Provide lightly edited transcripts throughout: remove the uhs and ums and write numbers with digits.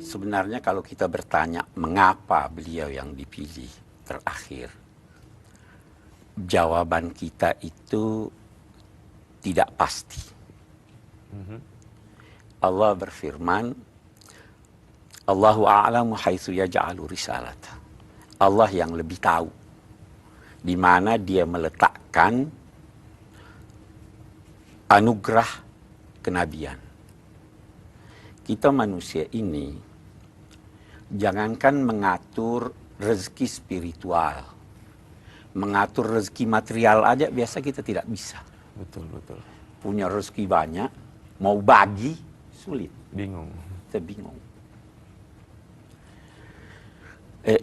Sebenarnya kalau kita bertanya mengapa beliau yang dipilih terakhir, jawaban kita itu tidak pasti. Allah berfirman, Allahu a'lamu haitsu yaj'alu risalata. Allah yang lebih tahu di mana dia meletakkan anugerah kenabian. Kita manusia ini jangankan mengatur rezeki spiritual, mengatur rezeki material aja biasa kita tidak bisa. Betul, betul. Punya rezeki banyak, mau bagi sulit. Bingung. Kita bingung.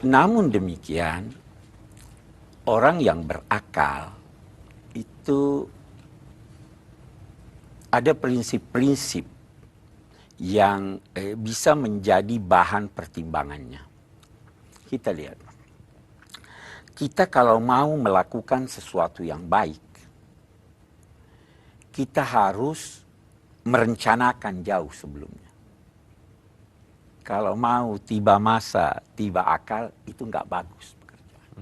Namun demikian, orang yang berakal itu ada prinsip-prinsip yang bisa menjadi bahan pertimbangannya. Kita lihat. Kita kalau mau melakukan sesuatu yang baik, kita harus merencanakan jauh sebelumnya. Kalau mau tiba masa, tiba akal, itu nggak bagus pekerjaan.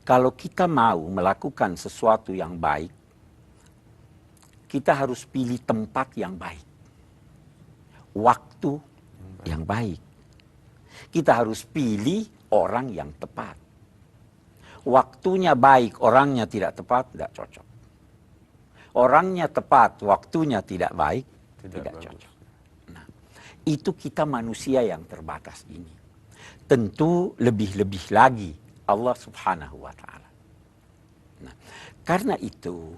Kalau kita mau melakukan sesuatu yang baik, kita harus pilih tempat yang baik. Waktu yang baik. Kita harus pilih orang yang tepat. Waktunya baik, orangnya tidak tepat, tidak cocok. Orangnya tepat, waktunya tidak baik, tidak cocok. Nah, itu kita manusia yang terbatas ini. Tentu lebih-lebih lagi Allah Subhanahu wa Ta'ala. Nah, karena itu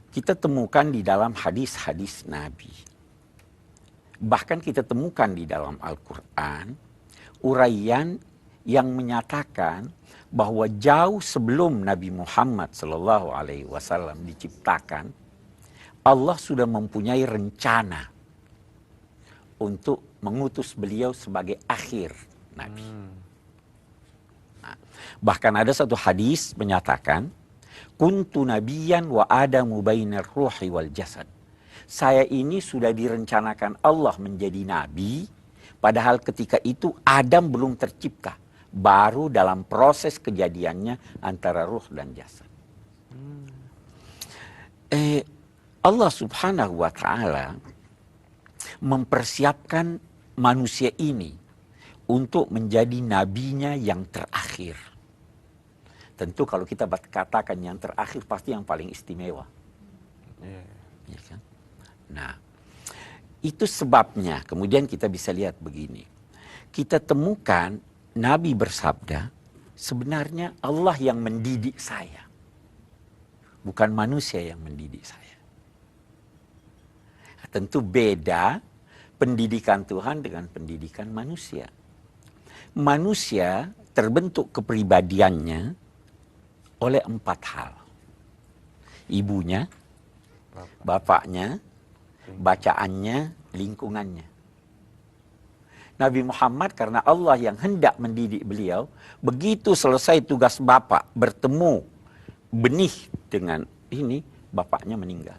kita temukan di dalam hadis-hadis Nabi. Bahkan kita temukan di dalam Al-Quran uraian yang menyatakan bahwa jauh sebelum Nabi Muhammad SAW diciptakan, Allah sudah mempunyai rencana untuk mengutus beliau sebagai akhir Nabi. Nah, bahkan ada satu hadis menyatakan, kuntu nabiyan wa adamu bainar ruhi wal jasad. Saya ini sudah direncanakan Allah menjadi nabi, padahal ketika itu Adam belum tercipta. Baru dalam proses kejadiannya antara ruh dan jasad. Allah Subhanahu wa Ta'ala mempersiapkan manusia ini untuk menjadi nabinya yang terakhir. Tentu kalau kita katakan yang terakhir pasti yang paling istimewa. Ya kan? Nah, itu sebabnya kemudian kita bisa lihat begini. Kita temukan Nabi bersabda, sebenarnya Allah yang mendidik saya. Bukan manusia yang mendidik saya. Tentu beda pendidikan Tuhan dengan pendidikan manusia. Manusia terbentuk kepribadiannya oleh 4 hal. Ibunya, bapaknya, bacaannya, lingkungannya. Nabi Muhammad karena Allah yang hendak mendidik beliau, begitu selesai tugas bapak bertemu benih dengan ini, bapaknya meninggal.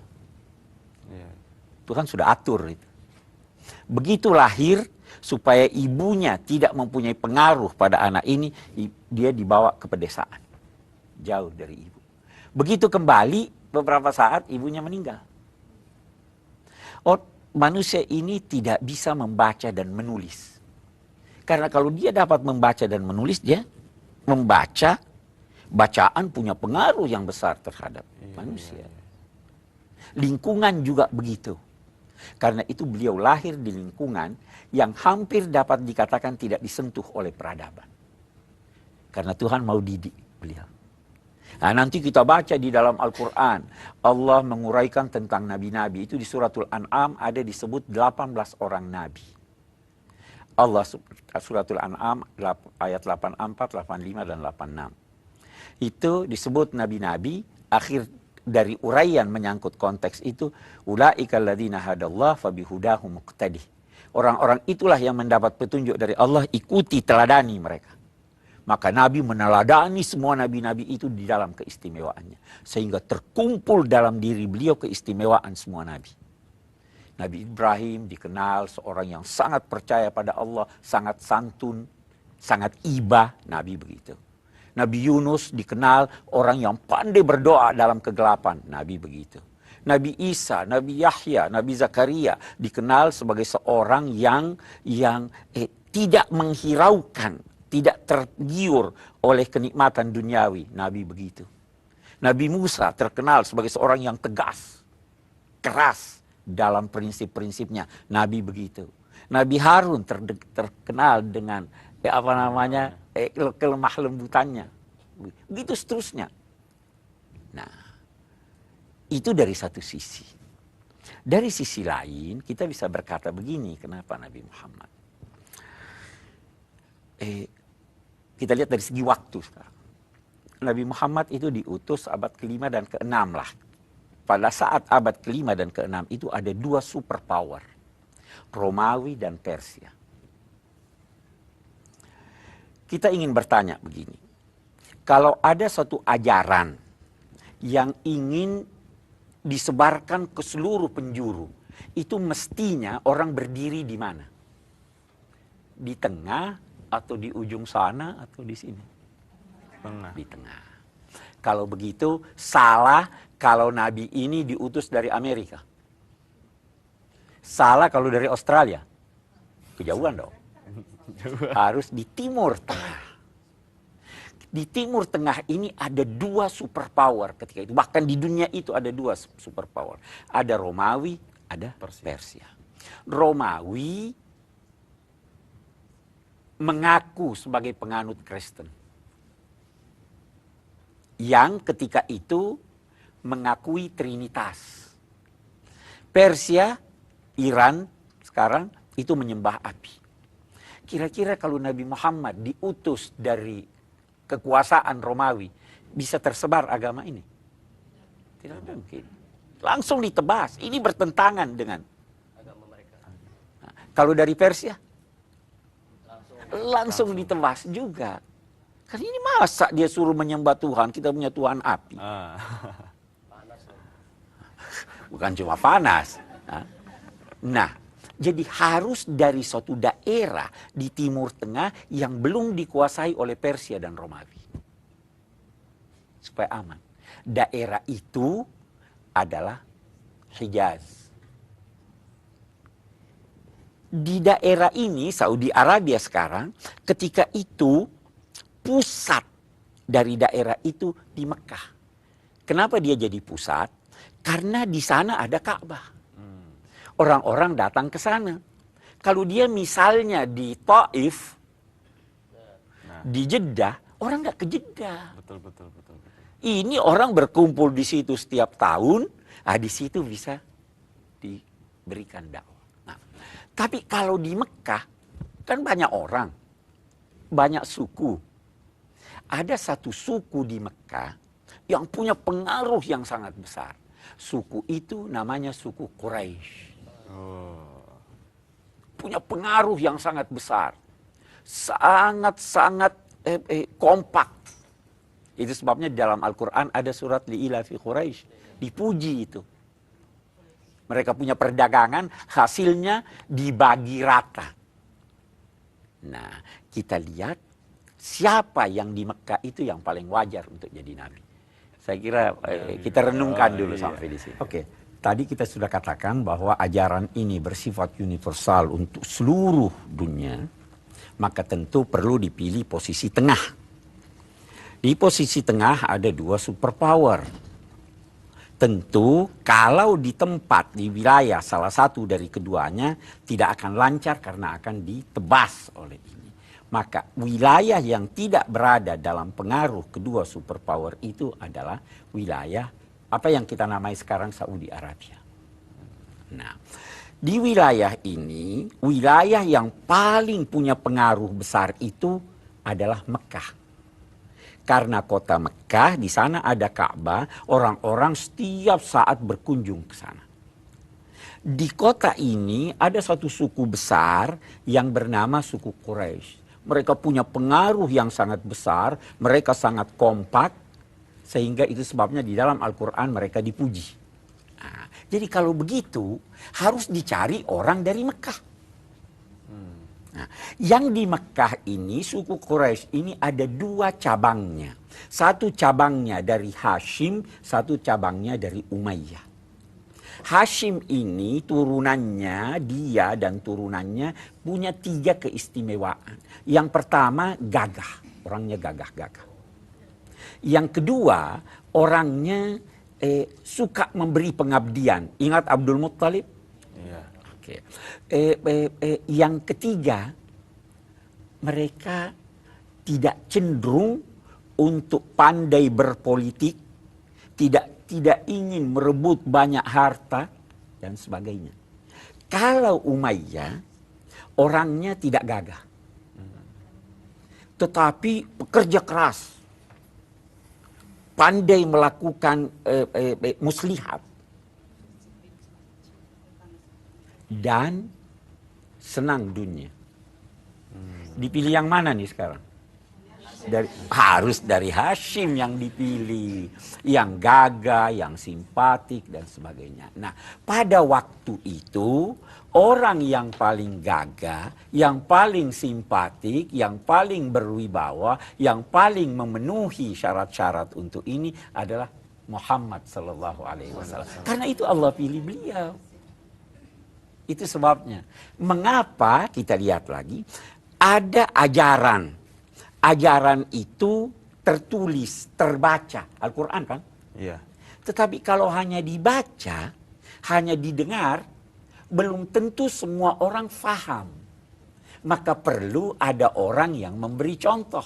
Tuhan sudah atur itu. Begitu lahir, supaya ibunya tidak mempunyai pengaruh pada anak ini, dia dibawa ke pedesaan. Jauh dari ibu. Begitu kembali, beberapa saat ibunya meninggal. Manusia ini tidak bisa membaca dan menulis. Karena kalau dia dapat membaca dan menulis, dia membaca, bacaan punya pengaruh yang besar terhadap manusia. Lingkungan juga begitu. Karena itu beliau lahir di lingkungan yang hampir dapat dikatakan tidak disentuh oleh peradaban. Karena Tuhan mau didik beliau. Nah, nanti kita baca di dalam Al-Quran, Allah menguraikan tentang nabi-nabi. Itu di suratul An'am ada disebut 18 orang nabi. Allah suratul An'am ayat 84, 85, dan 86. Itu disebut nabi-nabi, akhir dari uraian menyangkut konteks itu, ulaika alladzina hadallah fabihudahu muqtadih. Orang-orang itulah yang mendapat petunjuk dari Allah, ikuti, teladani mereka. Maka Nabi meneladani semua nabi-nabi itu di dalam keistimewaannya. Sehingga terkumpul dalam diri beliau keistimewaan semua nabi. Nabi Ibrahim dikenal seorang yang sangat percaya pada Allah, sangat santun, sangat iba, Nabi begitu. Nabi Yunus dikenal orang yang pandai berdoa dalam kegelapan, Nabi begitu. Nabi Isa, Nabi Yahya, Nabi Zakaria dikenal sebagai seorang yang tidak menghiraukan, tidak tergiur oleh kenikmatan duniawi, Nabi begitu. Nabi Musa terkenal sebagai seorang yang tegas, keras dalam prinsip-prinsipnya, Nabi begitu. Nabi Harun terkenal dengan kelemah lembutannya, begitu seterusnya. Nah, itu dari satu sisi. Dari sisi lain kita bisa berkata begini, kenapa Nabi Muhammad? Kita lihat dari segi waktu sekarang. Nabi Muhammad itu diutus abad ke-5 dan ke-6 lah. Pada saat abad ke-5 dan ke-6 itu ada dua superpower, Romawi dan Persia. Kita ingin bertanya begini, kalau ada suatu ajaran yang ingin disebarkan ke seluruh penjuru, itu mestinya orang berdiri di mana? Di tengah atau di ujung sana atau di sini? Tengah. Di tengah. Kalau begitu salah kalau Nabi ini diutus dari Amerika. Salah kalau dari Australia. Kejauhan dong. Harus di Timur Tengah. Di Timur Tengah ini ada dua superpower ketika itu. Bahkan di dunia itu ada dua superpower. Ada Romawi, ada Persia. Romawi mengaku sebagai penganut Kristen. Yang ketika itu mengakui Trinitas. Persia, Iran sekarang itu menyembah api. Kira-kira kalau Nabi Muhammad diutus dari kekuasaan Romawi, bisa tersebar agama ini? Tidak mungkin. Langsung ditebas. Ini bertentangan dengan agama mereka. Nah, kalau dari Persia, langsung ditebas juga. Kan ini masa dia suruh menyembah Tuhan, kita punya Tuhan api. Bukan cuma panas. Nah, jadi harus dari suatu daerah di Timur Tengah yang belum dikuasai oleh Persia dan Romawi. Supaya aman. Daerah itu adalah Hijaz. Di daerah ini, Saudi Arabia sekarang, ketika itu pusat dari daerah itu di Mekah. Kenapa dia jadi pusat? Karena di sana ada Ka'bah. Orang-orang datang ke sana. Kalau dia misalnya di Taif, di Jeddah, orang nggak ke Jeddah. Betul. Ini orang berkumpul di situ setiap tahun, di situ bisa diberikan dakwah. Nah, tapi kalau di Mekah, kan banyak orang, banyak suku. Ada satu suku di Mekah yang punya pengaruh yang sangat besar. Suku itu namanya suku Quraisy. Punya pengaruh yang sangat besar. Sangat-sangat kompak. Itu sebabnya di dalam Al-Quran ada surat Li'ila fi Quraisy. Dipuji itu. Mereka punya perdagangan, hasilnya dibagi rata. Nah, kita lihat siapa yang di Mekah itu yang paling wajar untuk jadi nabi. Saya kira kita renungkan dulu sampai di sini. Oke, tadi kita sudah katakan bahwa ajaran ini bersifat universal untuk seluruh dunia, maka tentu perlu dipilih posisi tengah. Di posisi tengah ada dua superpower. Tentu kalau di tempat, di wilayah salah satu dari keduanya tidak akan lancar karena akan ditebas oleh ini. Maka wilayah yang tidak berada dalam pengaruh kedua superpower itu adalah wilayah apa yang kita namai sekarang Saudi Arabia. Nah, di wilayah ini, wilayah yang paling punya pengaruh besar itu adalah Mekah. Karena kota Mekah, di sana ada Ka'bah, orang-orang setiap saat berkunjung ke sana. Di kota ini ada satu suku besar yang bernama suku Quraisy. Mereka punya pengaruh yang sangat besar, mereka sangat kompak, sehingga itu sebabnya di dalam Al-Quran mereka dipuji. Nah, Jadi kalau begitu harus dicari orang dari Mekah. Nah, yang di Mekah ini, suku Quraisy ini ada 2 cabangnya. Satu cabangnya dari Hashim, satu cabangnya dari Umayyah. Hashim ini turunannya, dia dan turunannya punya 3 keistimewaan. Yang pertama gagah, orangnya gagah-gagah. Yang kedua, orangnya suka memberi pengabdian. Ingat Abdul Muttalib? Iya. Oke. Yang ketiga, mereka tidak cenderung untuk pandai berpolitik, tidak ingin merebut banyak harta dan sebagainya. Kalau Umayyah orangnya tidak gagah, tetapi pekerja keras, pandai melakukan muslihat, dan senang dunia. Dipilih yang mana nih sekarang? Harus dari Hashim yang dipilih, yang gagah, yang simpatik dan sebagainya. Nah, pada waktu itu orang yang paling gagah, yang paling simpatik, yang paling berwibawa, yang paling memenuhi syarat-syarat untuk ini adalah Muhammad Sallallahu Alaihi Wasallam. Karena itu Allah pilih beliau. Itu sebabnya. Mengapa kita lihat lagi ada ajaran. Ajaran itu tertulis, terbaca. Al-Quran kan? Iya. Tetapi kalau hanya dibaca, hanya didengar, belum tentu semua orang faham. Maka perlu ada orang yang memberi contoh.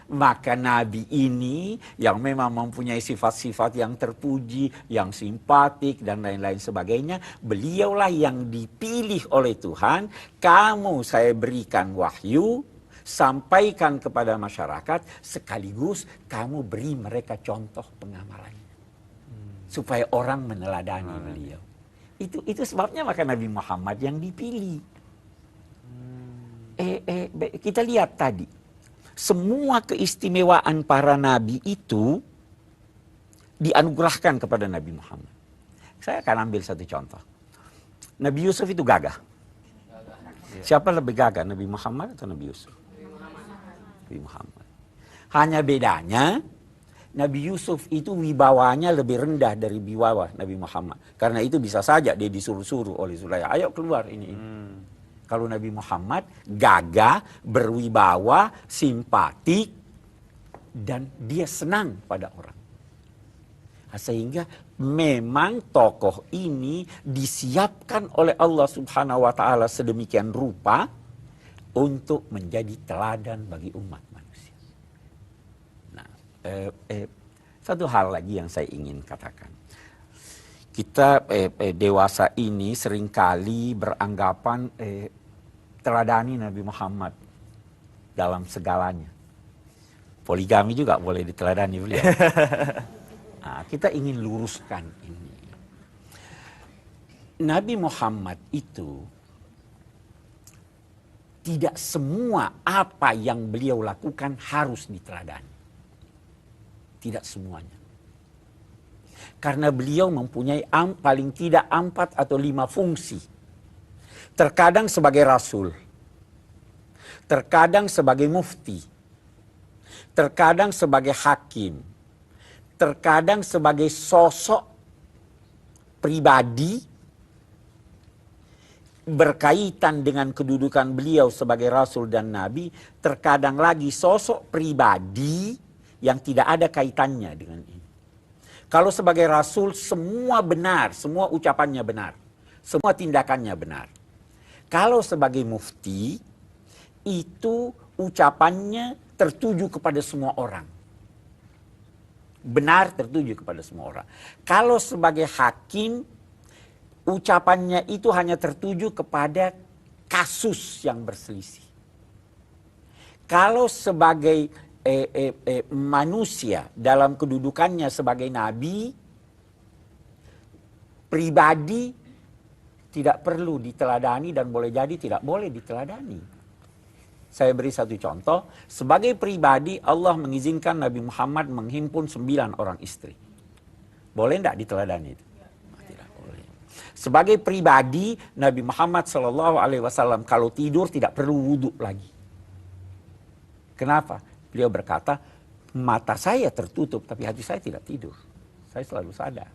Maka Nabi ini yang memang mempunyai sifat-sifat yang terpuji, yang simpatik dan lain-lain sebagainya. Beliaulah yang dipilih oleh Tuhan. Kamu saya berikan wahyu, sampaikan kepada masyarakat, sekaligus kamu beri mereka contoh pengamalannya. Supaya orang meneladani beliau. Itu sebabnya maka Nabi Muhammad yang dipilih. Kita lihat tadi. Semua keistimewaan para nabi itu dianugerahkan kepada Nabi Muhammad. Saya akan ambil satu contoh. Nabi Yusuf itu gagah. Siapa lebih gagah, Nabi Muhammad atau Nabi Yusuf? Nabi Muhammad. Hanya bedanya Nabi Yusuf itu wibawanya lebih rendah dari wibawa Nabi Muhammad. Karena itu bisa saja dia disuruh-suruh oleh Zulaikha, ayo keluar ini. Kalau Nabi Muhammad gagah, berwibawa, simpatik, dan dia senang pada orang. Sehingga memang tokoh ini disiapkan oleh Allah Subhanahu wa Ta'ala sedemikian rupa untuk menjadi teladan bagi umat manusia. Nah, satu hal lagi yang saya ingin katakan. Kita dewasa ini seringkali beranggapan teladani Nabi Muhammad dalam segalanya. Poligami juga boleh diteladani beliau. Nah, kita ingin luruskan ini. Nabi Muhammad itu tidak semua apa yang beliau lakukan harus diteladani. Tidak semuanya. Karena beliau mempunyai paling tidak 4 atau 5 fungsi. Terkadang sebagai rasul. Terkadang sebagai mufti. Terkadang sebagai hakim. Terkadang sebagai sosok pribadi berkaitan dengan kedudukan beliau sebagai rasul dan nabi. Terkadang lagi sosok pribadi yang tidak ada kaitannya dengan ini. Kalau sebagai rasul semua benar, semua ucapannya benar, semua tindakannya benar. Kalau sebagai mufti itu ucapannya tertuju kepada semua orang. Benar tertuju kepada semua orang. Kalau sebagai hakim ucapannya itu hanya tertuju kepada kasus yang berselisih. Kalau sebagai manusia dalam kedudukannya sebagai nabi, pribadi tidak perlu diteladani dan boleh jadi tidak boleh diteladani. Saya beri satu contoh. Sebagai pribadi Allah mengizinkan Nabi Muhammad menghimpun 9 orang istri. Boleh tidak diteladani itu? Tidak boleh. Sebagai pribadi, Nabi Muhammad SAW kalau tidur tidak perlu wudhu lagi. Kenapa? Beliau berkata, mata saya tertutup tapi hati saya tidak tidur. Saya selalu sadar.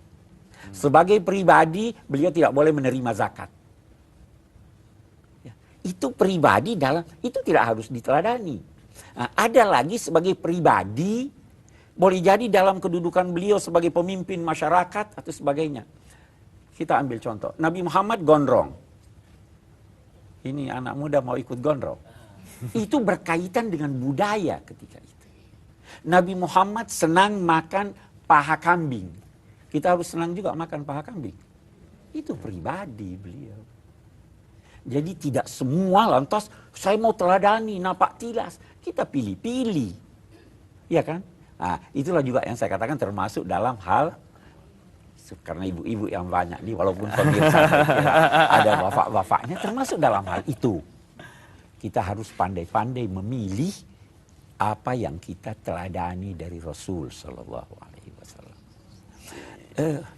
Sebagai pribadi, beliau tidak boleh menerima zakat. Ya, itu pribadi itu tidak harus diteladani. Nah, ada lagi sebagai pribadi, boleh jadi dalam kedudukan beliau sebagai pemimpin masyarakat atau sebagainya. Kita ambil contoh, Nabi Muhammad gondrong. Ini anak muda mau ikut gondrong. Itu berkaitan dengan budaya ketika itu. Nabi Muhammad senang makan paha kambing. Kita harus senang juga makan paha kambing. Itu pribadi beliau. Jadi tidak semua lantas saya mau teladani, napak tilas. Kita pilih-pilih. Ya kan? Nah, itulah juga yang saya katakan termasuk dalam hal, karena ibu-ibu yang banyak nih, walaupun pemirsa ada bapak-bapaknya, termasuk dalam hal itu. Kita harus pandai-pandai memilih apa yang kita teladani dari Rasul Sallallahu Alaihi Wasallam.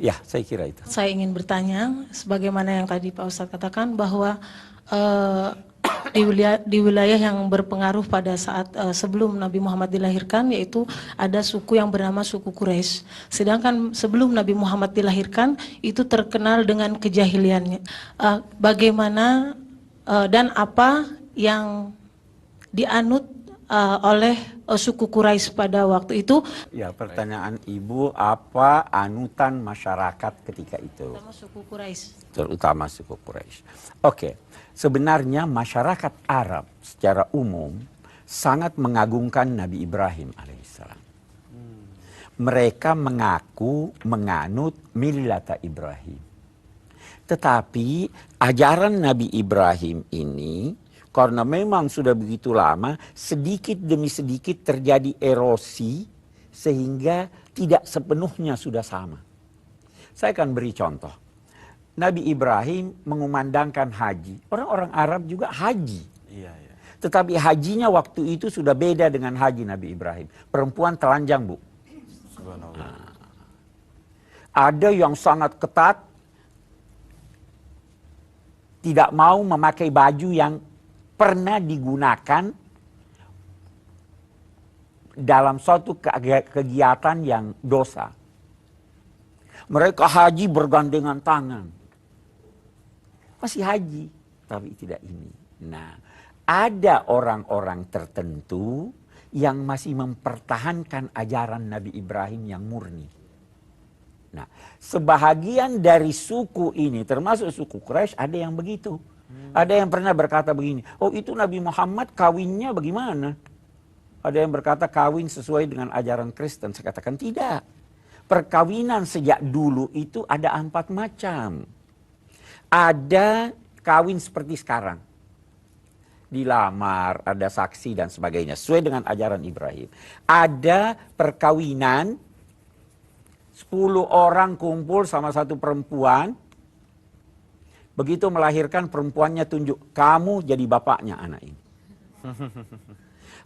Ya, saya kira itu. Saya ingin bertanya, sebagaimana yang tadi Pak Ustadz katakan bahwa di wilayah yang berpengaruh pada saat sebelum Nabi Muhammad dilahirkan, yaitu ada suku yang bernama suku Quraisy. Sedangkan sebelum Nabi Muhammad dilahirkan itu terkenal dengan kejahiliannya. Bagaimana dan apa yang dianut oleh suku Quraisy pada waktu itu? Ya, pertanyaan Ibu, apa anutan masyarakat ketika itu? Terutama suku Quraisy. Terutama suku Quraisy. Oke, sebenarnya masyarakat Arab secara umum sangat mengagungkan Nabi Ibrahim alaihissalam. Mereka mengaku menganut millata Ibrahim. Tetapi ajaran Nabi Ibrahim ini, karena memang sudah begitu lama, sedikit demi sedikit terjadi erosi sehingga tidak sepenuhnya sudah sama. Saya akan beri contoh. Nabi Ibrahim mengumandangkan haji. Orang-orang Arab juga haji. Iya, iya. Tetapi hajinya waktu itu sudah beda dengan haji Nabi Ibrahim. Perempuan telanjang, Bu. Subhanallah. Ada yang sangat ketat, tidak mau memakai baju yang pernah digunakan dalam suatu kegiatan yang dosa. Mereka haji bergandengan tangan. Masih haji, tapi tidak ini. Nah, ada orang-orang tertentu yang masih mempertahankan ajaran Nabi Ibrahim yang murni. Nah, sebahagian dari suku ini, termasuk suku Quraisy, ada yang begitu. Ada yang pernah berkata begini, oh itu Nabi Muhammad kawinnya bagaimana? Ada yang berkata kawin sesuai dengan ajaran Kristen. Saya katakan tidak. Perkawinan sejak dulu itu ada 4 macam. Ada kawin seperti sekarang. Dilamar, ada saksi dan sebagainya. Sesuai dengan ajaran Ibrahim. Ada perkawinan, 10 orang kumpul sama satu perempuan. Begitu melahirkan, perempuannya tunjuk, kamu jadi bapaknya anak ini.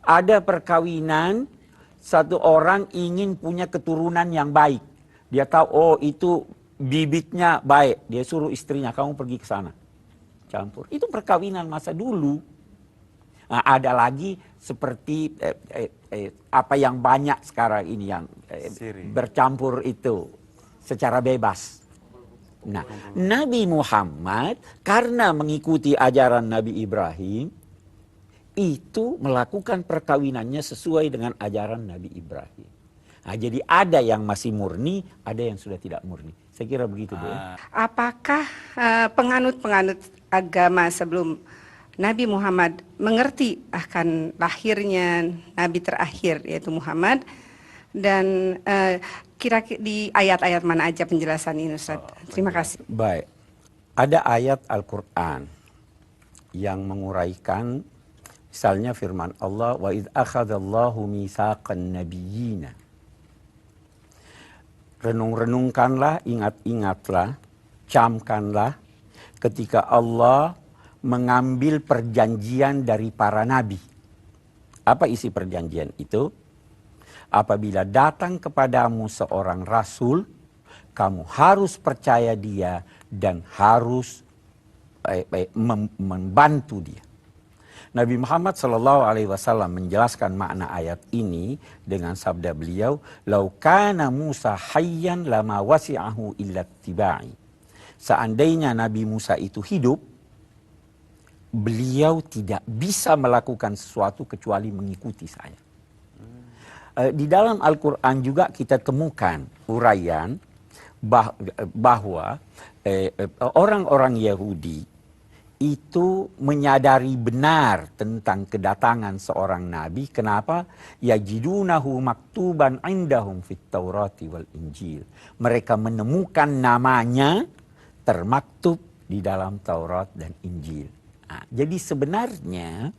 Ada perkawinan, satu orang ingin punya keturunan yang baik. Dia tahu, oh itu bibitnya baik. Dia suruh istrinya, kamu pergi ke sana. Campur. Itu perkawinan masa dulu. Nah, ada lagi seperti apa yang banyak sekarang ini yang bercampur itu secara bebas. Nah, Nabi Muhammad karena mengikuti ajaran Nabi Ibrahim itu melakukan perkawinannya sesuai dengan ajaran Nabi Ibrahim. Nah, jadi ada yang masih murni, ada yang sudah tidak murni. Saya kira begitu, Bu. Apakah penganut-penganut agama sebelum Nabi Muhammad mengerti akan lahirnya Nabi terakhir yaitu Muhammad? Dan kira-kira di ayat-ayat mana aja penjelasan ini, Ustaz? Terima kasih. Baik, ada ayat Al-Quran yang menguraikan, misalnya firman Allah, wa idh akhadallahu mitsaqan nabiyyina. Renung-renungkanlah, ingat-ingatlah, camkanlah ketika Allah mengambil perjanjian dari para nabi. Apa isi perjanjian itu? Apabila datang kepadamu seorang rasul, kamu harus percaya dia dan harus membantu dia. Nabi Muhammad SAW menjelaskan makna ayat ini dengan sabda beliau, "Lau kana Musa hayyan lama wasi'ahu illa tibai." Seandainya Nabi Musa itu hidup, beliau tidak bisa melakukan sesuatu kecuali mengikuti saya. Di dalam Al-Quran juga kita temukan uraian bahwa orang-orang Yahudi itu menyadari benar tentang kedatangan seorang nabi. Kenapa? Yajidunahu maktuban indahum fit Taurati wal Injil. Mereka menemukan namanya termaktub di dalam Taurat dan Injil. Nah, jadi sebenarnya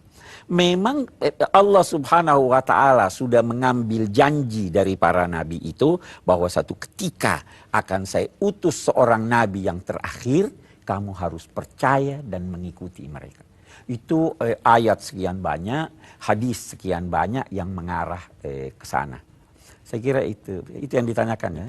memang Allah Subhanahu wa taala sudah mengambil janji dari para nabi itu bahwa satu ketika akan saya utus seorang nabi yang terakhir, kamu harus percaya dan mengikuti mereka. Itu ayat sekian banyak, hadis sekian banyak yang mengarah ke sana. Saya kira itu yang ditanyakan ya.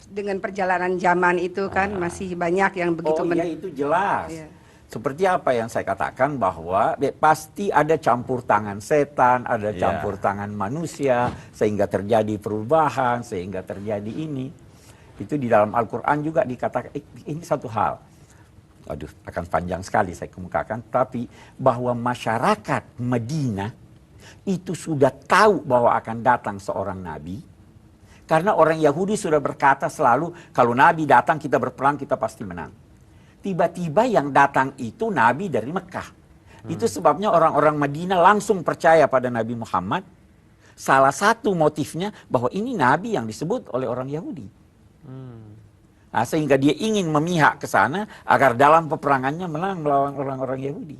Dengan perjalanan zaman itu kan masih banyak yang begitu. Oh iya, itu jelas. Iya. Seperti apa yang saya katakan bahwa pasti ada campur tangan setan, ada campur tangan manusia sehingga terjadi perubahan, sehingga terjadi ini. Itu di dalam Al-Quran juga dikatakan ini satu hal. Aduh, akan panjang sekali saya kemukakan, tapi bahwa masyarakat Madinah itu sudah tahu bahwa akan datang seorang nabi. Karena orang Yahudi sudah berkata selalu, kalau nabi datang kita berperang, kita pasti menang. Tiba-tiba yang datang itu nabi dari Mekah. Itu sebabnya orang-orang Madinah langsung percaya pada Nabi Muhammad. Salah satu motifnya bahwa ini nabi yang disebut oleh orang Yahudi. Nah, sehingga dia ingin memihak ke sana agar dalam peperangannya menang melawan orang-orang Yahudi.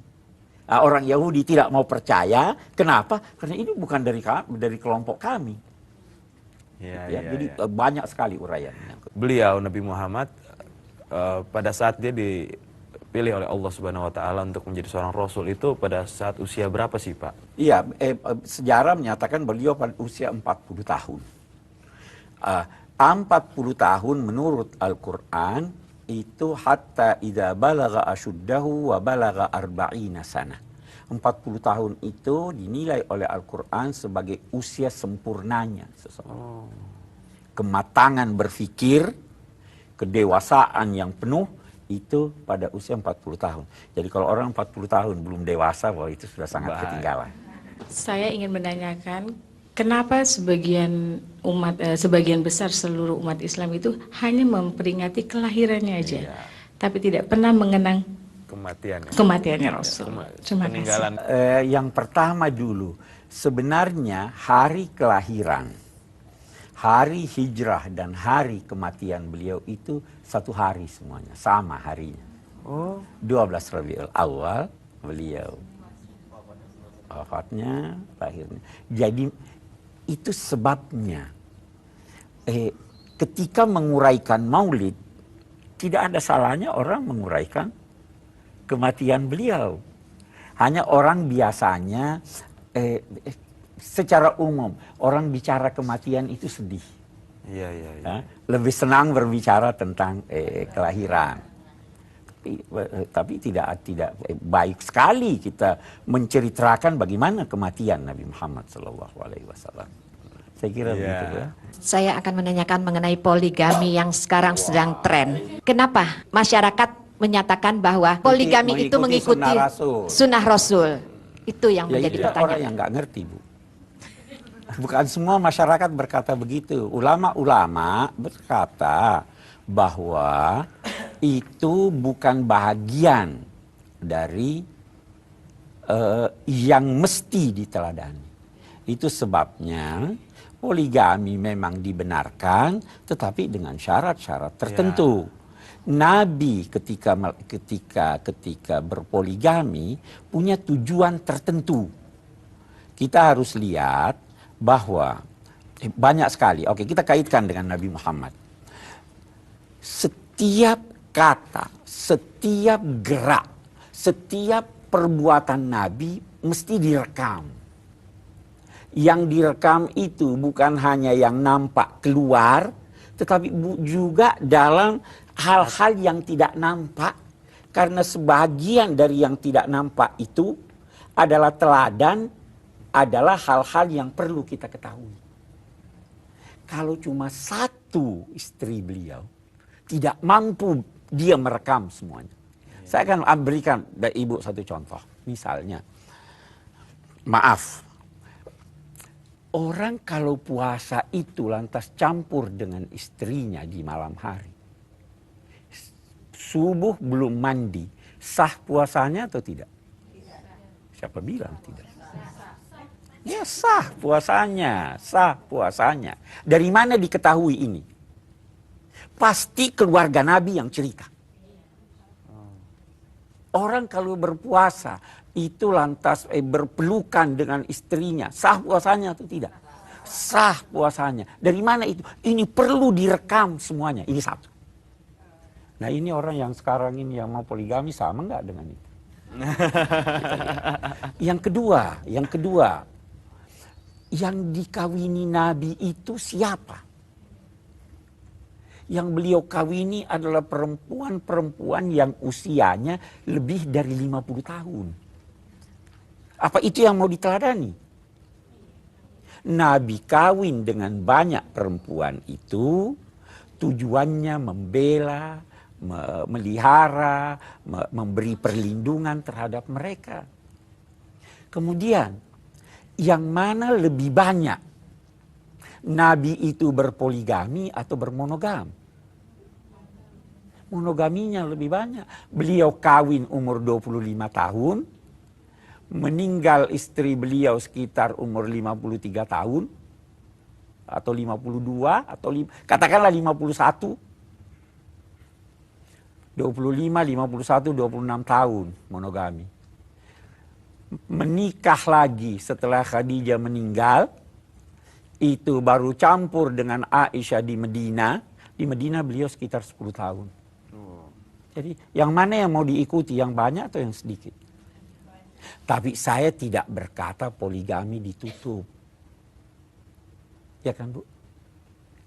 Nah, orang Yahudi tidak mau percaya. Kenapa? Karena ini bukan dari kelompok kami. Jadi banyak sekali uraiannya. Beliau Nabi Muhammad pada saat dia dipilih oleh Allah Subhanahu Wa Taala untuk menjadi seorang Rasul itu pada saat usia berapa sih Pak? Iya, sejarah menyatakan beliau pada usia 40 tahun. 40 tahun menurut Al-Quran itu hatta idza balagha asyuddahu wa balagha arba'ina sana. 40 tahun itu dinilai oleh Al-Quran sebagai usia sempurnanya seseorang. Kematangan berpikir, kedewasaan yang penuh itu pada usia 40 tahun. Jadi kalau orang 40 tahun belum dewasa, bahwa itu sudah sangat ketinggalan. Saya ingin menanyakan, kenapa sebagian besar seluruh umat Islam itu hanya memperingati kelahirannya aja, tapi tidak pernah mengenang kematiannya Rasul. Terima kasih. Yang pertama dulu, sebenarnya hari kelahiran, hari hijrah dan hari kematian beliau itu satu hari semuanya, sama harinya. 12 Rabiul Awal beliau wafatnya, lahirnya. Jadi itu sebabnya ketika menguraikan maulid, tidak ada salahnya orang menguraikan kematian beliau. Hanya orang biasanya secara umum orang bicara kematian itu sedih. Lebih senang berbicara tentang kelahiran. Tapi tidak baik sekali kita menceritakan bagaimana kematian Nabi Muhammad SAW. Saya kira begitu ya. Saya akan menanyakan mengenai poligami yang sekarang sedang tren. Kenapa masyarakat menyatakan bahwa poligami itu mengikuti sunnah Rasul? Itu yang menjadi pertanyaan. Orang yang nggak ngerti, Bu. Bukan semua masyarakat berkata begitu. Ulama-ulama berkata bahwa itu bukan bahagian dari yang mesti diteladani. Itu sebabnya poligami memang dibenarkan, tetapi dengan syarat-syarat tertentu. Nabi ketika berpoligami punya tujuan tertentu. Kita harus lihat bahwa banyak sekali. Oke, kita kaitkan dengan Nabi Muhammad. Setiap kata, setiap gerak, setiap perbuatan Nabi mesti direkam. Yang direkam itu bukan hanya yang nampak keluar, tetapi juga dalam hal-hal yang tidak nampak, karena sebagian dari yang tidak nampak itu adalah teladan, adalah hal-hal yang perlu kita ketahui. Kalau cuma satu istri beliau, tidak mampu dia merekam semuanya. Saya akan berikan dari ibu satu contoh. Misalnya, maaf, orang kalau puasa itu lantas campur dengan istrinya di malam hari, subuh belum mandi, sah puasanya atau tidak? Siapa bilang tidak? Ya sah puasanya, sah puasanya. Dari mana diketahui ini? Pasti keluarga Nabi yang cerita. Orang kalau berpuasa itu lantas berpelukan dengan istrinya, sah puasanya atau tidak? Sah puasanya. Dari mana itu? Ini perlu direkam semuanya. Ini satu. Nah ini orang yang sekarang ini yang mau poligami sama nggak dengan itu? Yang kedua, yang dikawini Nabi itu siapa? Yang beliau kawini adalah perempuan-perempuan yang usianya lebih dari 50 tahun. Apa itu yang mau diteladani? Nabi kawin dengan banyak perempuan itu tujuannya membela, melihara, memberi perlindungan terhadap mereka. Kemudian, yang mana lebih banyak? Nabi itu berpoligami atau bermonogam? Monogaminya lebih banyak. Beliau kawin umur 25 tahun, meninggal istri beliau sekitar umur 53 tahun, atau 52, atau katakanlah 51. 25, 51, 26 tahun monogami. Menikah lagi setelah Khadijah meninggal, itu baru campur dengan Aisyah di Medina. Di Medina beliau sekitar 10 tahun. Jadi yang mana yang mau diikuti, yang banyak atau yang sedikit? Tapi saya tidak berkata poligami ditutup. Ya kan Bu?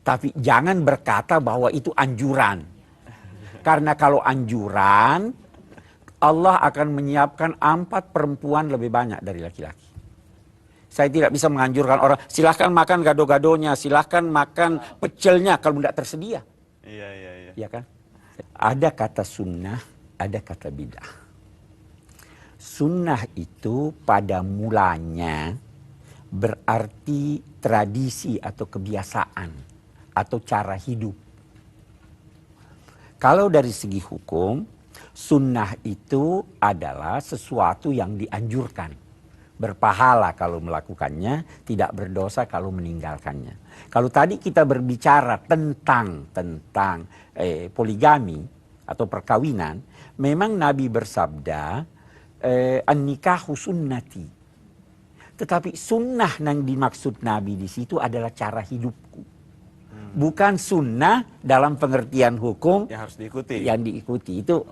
Tapi jangan berkata bahwa itu anjuran. Karena kalau anjuran, Allah akan menyiapkan 4 perempuan lebih banyak dari laki-laki. Saya tidak bisa menganjurkan orang, silahkan makan gado-gadonya, silahkan makan pecelnya kalau tidak tersedia. Iya. Ya kan? Ada kata sunnah, ada kata bid'ah. Sunnah itu pada mulanya berarti tradisi atau kebiasaan atau cara hidup. Kalau dari segi hukum, sunnah itu adalah sesuatu yang dianjurkan. Berpahala kalau melakukannya, tidak berdosa kalau meninggalkannya. Kalau tadi kita berbicara tentang poligami atau perkawinan, memang Nabi bersabda, an-nikahu sunnati. Tetapi sunnah yang dimaksud Nabi di situ adalah cara hidupku. Bukan sunnah dalam pengertian hukum Yang harus diikuti. Yang diikuti itu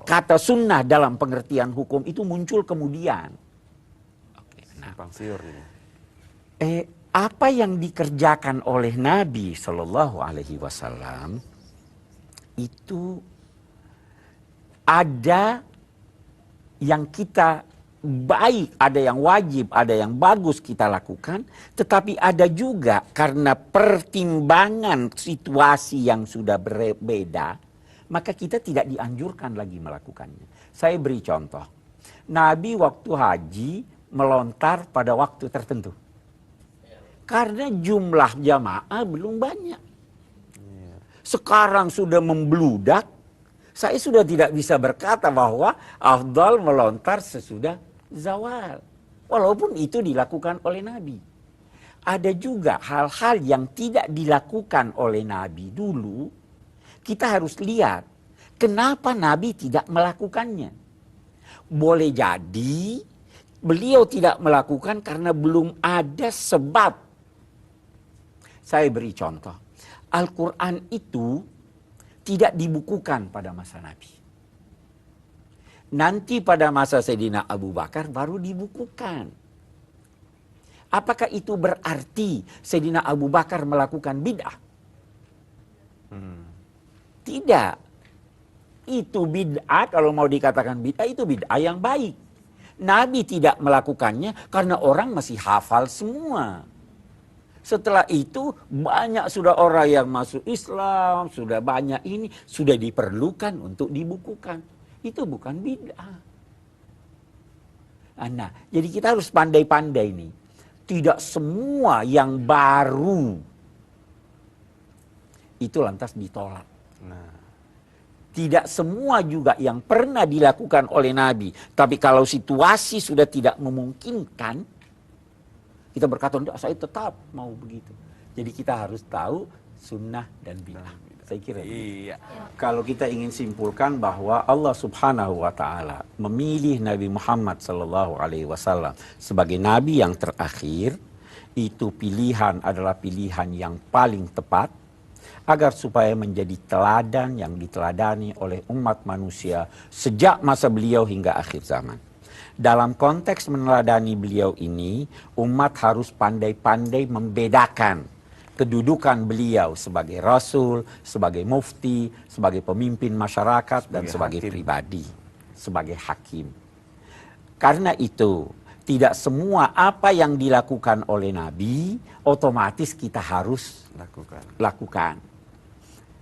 kata sunnah dalam pengertian hukum itu muncul kemudian. Simpang siur ini. Apa yang dikerjakan oleh Nabi Shallallahu Alaihi Wasallam itu ada yang kita baik, ada yang wajib, ada yang bagus kita lakukan, tetapi ada juga karena pertimbangan situasi yang sudah berbeda, maka kita tidak dianjurkan lagi melakukannya. Saya beri contoh, Nabi waktu haji melontar pada waktu tertentu. Karena jumlah jamaah belum banyak. Sekarang sudah membludak, saya sudah tidak bisa berkata bahwa afdal melontar sesudah zawal. Walaupun itu dilakukan oleh Nabi. Ada juga hal-hal yang tidak dilakukan oleh Nabi dulu, kita harus lihat kenapa Nabi tidak melakukannya. Boleh jadi beliau tidak melakukan karena belum ada sebab. Saya beri contoh. Al-Quran itu tidak dibukukan pada masa Nabi. Nanti pada masa Sayyidina Abu Bakar baru dibukukan. Apakah itu berarti Sayyidina Abu Bakar melakukan bid'ah? Tidak. itu bid'ah, kalau mau dikatakan bid'ah itu bid'ah yang baik. Nabi tidak melakukannya karena orang masih hafal semua. Setelah itu banyak sudah orang yang masuk Islam, sudah banyak ini, sudah diperlukan untuk dibukukan. Itu bukan bid'ah. Nah, jadi kita harus pandai-pandai nih. Tidak semua yang baru itu lantas ditolak. Nah, Tidak semua juga yang pernah dilakukan oleh Nabi. Tapi kalau situasi sudah tidak memungkinkan, kita berkata, saya tetap mau begitu. Jadi kita harus tahu sunnah dan bid'ah. Saya kira iya. Kalau kita ingin simpulkan bahwa Allah Subhanahu wa taala memilih Nabi Muhammad sallallahu alaihi wasallam sebagai nabi yang terakhir, itu pilihan adalah pilihan yang paling tepat agar supaya menjadi teladan yang diteladani oleh umat manusia sejak masa beliau hingga akhir zaman. Dalam konteks meneladani beliau ini, umat harus pandai-pandai membedakan kedudukan beliau sebagai rasul, sebagai mufti, sebagai pemimpin masyarakat, dan sebagai pribadi, sebagai hakim. Karena itu, tidak semua apa yang dilakukan oleh Nabi otomatis kita harus lakukan.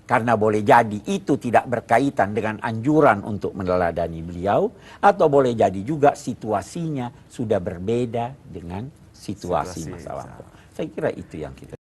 Karena boleh jadi itu tidak berkaitan dengan anjuran untuk meneladani beliau, atau boleh jadi juga situasinya sudah berbeda dengan situasi masa lampau. Saya kira itu yang kita